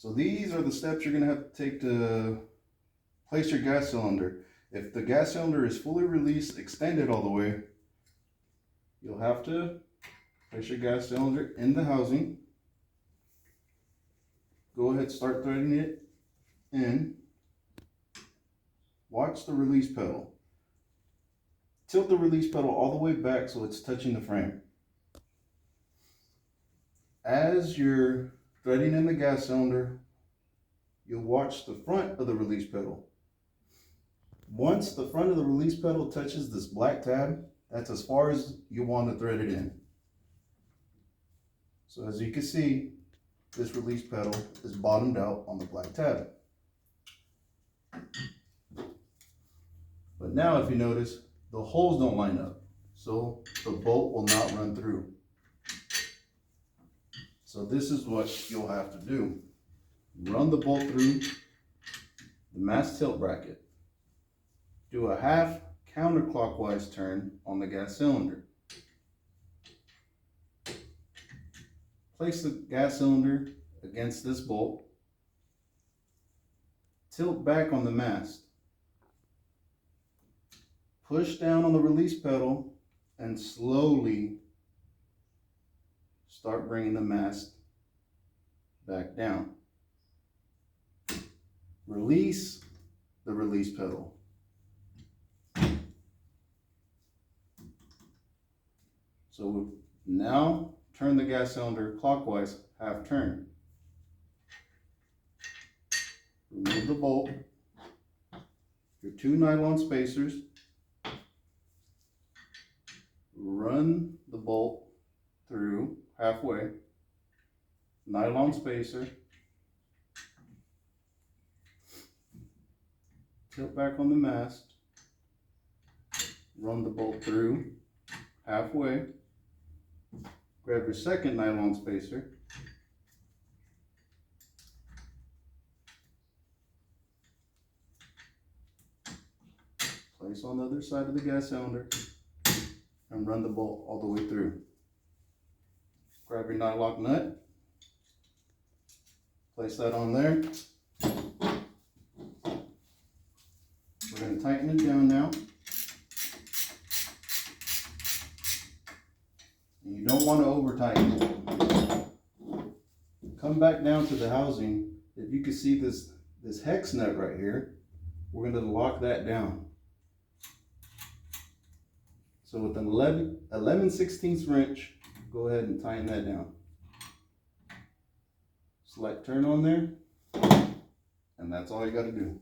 So these are the steps you're gonna have to take to place your gas cylinder. If the gas cylinder is fully released, extended all the way, you'll have to place your gas cylinder in the housing. Go ahead, start threading it in. Watch the release pedal. Tilt the release pedal all the way back so it's touching the frame. As you're threading in the gas cylinder, you'll watch the front of the release pedal. Once the front of the release pedal touches this black tab, that's as far as you want to thread it in. So as you can see, this release pedal is bottomed out on the black tab. But now if you notice, the holes don't line up, so the bolt will not run through. So this is what you'll have to do. Run the bolt through the mass tilt bracket. Do a half counterclockwise turn on the gas cylinder. Place the gas cylinder against this bolt. Tilt back on the mast. Push down on the release pedal and slowly start bringing the mast back down. Release the release pedal. So now turn the gas cylinder clockwise, half turn. Remove the bolt, your 2 nylon spacers. Run the bolt through halfway, nylon spacer, tilt back on the mast, run the bolt through halfway, grab your second nylon spacer, place on the other side of the gas cylinder, and run the bolt all the way through. Grab your nylock nut, place that on there. We're going to tighten it down now. And you don't want to over tighten it. Come back down to the housing. If you can see this hex nut right here, we're going to lock that down. So with an 11/16 wrench, go ahead and tighten that down. Select turn on there, and that's all you got to do.